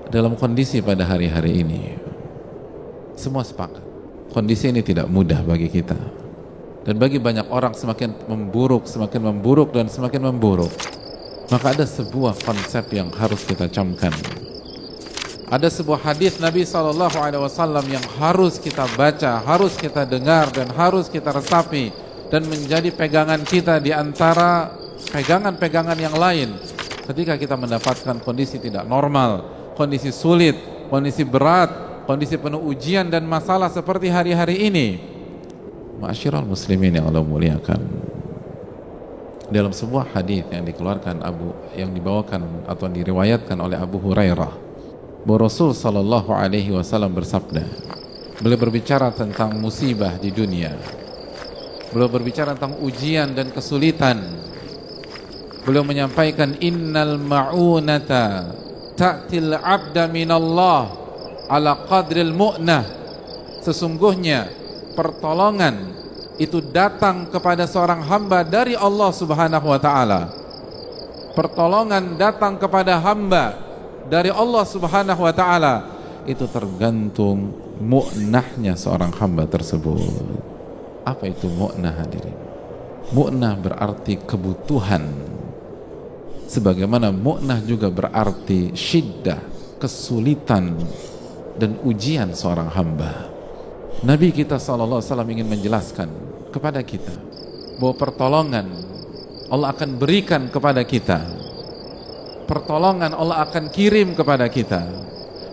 dalam kondisi pada hari-hari ini, semua sepakat kondisi ini tidak mudah bagi kita, dan bagi banyak orang semakin memburuk dan semakin memburuk. Maka ada sebuah konsep yang harus kita camkan. Ada sebuah hadis Nabi SAW yang harus kita baca, harus kita dengar, dan harus kita resapi, dan menjadi pegangan kita di antara pegangan-pegangan yang lain ketika kita mendapatkan kondisi tidak normal, kondisi sulit, kondisi berat, kondisi penuh ujian dan masalah seperti hari-hari ini. Ma'asyiral muslimin yang Allah muliakan, dalam sebuah hadis yang dibawakan atau diriwayatkan oleh Abu Hurairah, bahwa Rasul sallallahu alaihi wasallam bersabda, beliau berbicara tentang musibah di dunia, beliau berbicara tentang ujian dan kesulitan. Beliau menyampaikan, innal ma'unata ta'til abda minallah ala qadril mu'nah. Sesungguhnya pertolongan itu datang kepada seorang hamba dari Allah Subhanahu wa ta'ala. Pertolongan datang kepada hamba dari Allah Subhanahu wa ta'ala, itu tergantung mu'nahnya seorang hamba tersebut. Apa itu mu'nah, hadirin? Mu'nah berarti kebutuhan, sebagaimana mu'nah juga berarti syiddah, kesulitan dan ujian seorang hamba. Nabi kita SAW ingin menjelaskan kepada kita bahwa pertolongan Allah akan berikan kepada kita, pertolongan Allah akan kirim kepada kita,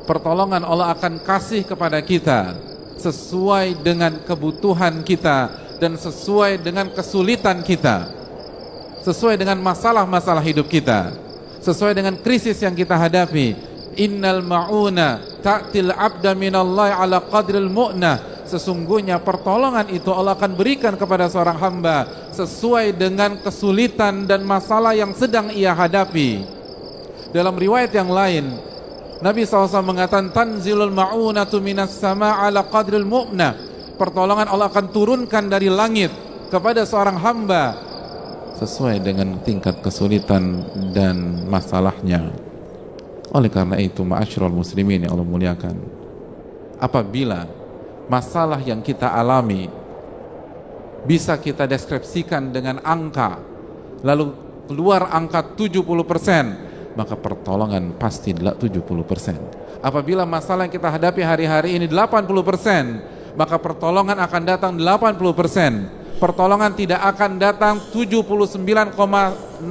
pertolongan Allah akan kasih kepada kita sesuai dengan kebutuhan kita dan sesuai dengan kesulitan kita, sesuai dengan masalah-masalah hidup kita, sesuai dengan krisis yang kita hadapi. Innal ma'una ta'til abda minallahi ala qadril mu'nah. Sesungguhnya pertolongan itu Allah akan berikan kepada seorang hamba sesuai dengan kesulitan dan masalah yang sedang ia hadapi. Dalam riwayat yang lain, Nabi SAW mengatakan, tanzilul ma'unatu minas sama' ala qadril mu'nah. Pertolongan Allah akan turunkan dari langit kepada seorang hamba sesuai dengan tingkat kesulitan dan masalahnya. Oleh karena itu, ma'asyiral muslimin yang Allah muliakan, apabila masalah yang kita alami bisa kita deskripsikan dengan angka, lalu keluar angka 70%, maka pertolongan pasti 70%. Apabila masalah yang kita hadapi hari-hari ini 80%, maka pertolongan akan datang 80%. Pertolongan tidak akan datang 79,009%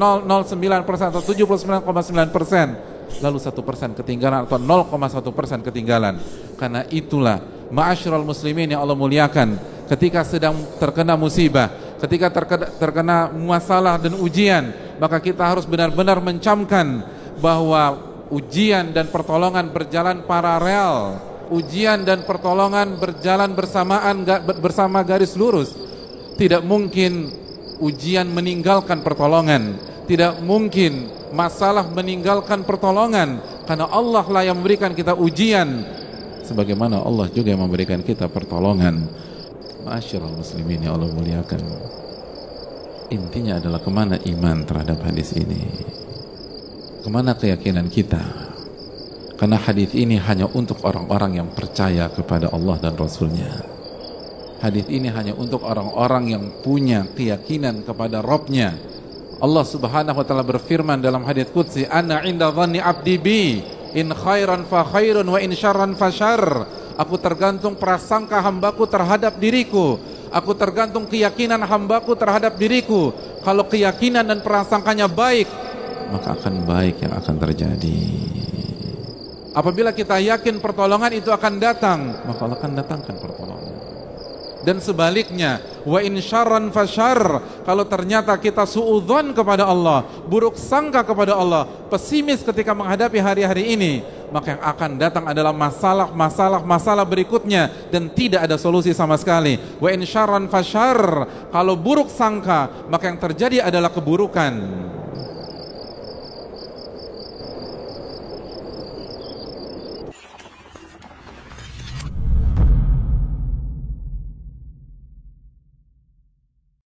atau 79,9%, lalu 1% ketinggalan atau 0,1% ketinggalan. Karena itulah, ma'asyiral muslimin yang Allah muliakan, ketika sedang terkena musibah, ketika terkena masalah dan ujian, maka kita harus benar-benar mencamkan bahwa ujian dan pertolongan berjalan paralel. Ujian dan pertolongan berjalan bersamaan, bersama garis lurus. Tidak mungkin ujian meninggalkan pertolongan, tidak mungkin masalah meninggalkan pertolongan, karena Allah lah yang memberikan kita ujian, sebagaimana Allah juga yang memberikan kita pertolongan. Ma'asyiral muslimin yang Allah muliakan, intinya adalah kemana iman terhadap hadis ini, kemana keyakinan kita. Karena hadis ini hanya untuk orang-orang yang percaya kepada Allah dan Rasulnya. Hadis ini hanya untuk orang-orang yang punya keyakinan kepada Rabbnya. Allah Subhanahu wa ta'ala berfirman dalam hadis qudsi, ana inda dhanni abdi bi, in khairan fa khairun wa in syarran fa syarr. Aku tergantung prasangka hambaku terhadap diriku, aku tergantung keyakinan hambaku terhadap diriku. Kalau keyakinan dan prasangkanya baik, maka akan baik yang akan terjadi. Apabila kita yakin pertolongan itu akan datang, maka Allah akan datangkan pertolongan. Dan sebaliknya, wa in syarran fasyarr, kalau ternyata kita suudzon kepada Allah, buruk sangka kepada Allah, pesimis ketika menghadapi hari-hari ini, maka yang akan datang adalah masalah berikutnya dan tidak ada solusi sama sekali. Wa in syarran fasyarr, kalau buruk sangka, maka yang terjadi adalah keburukan.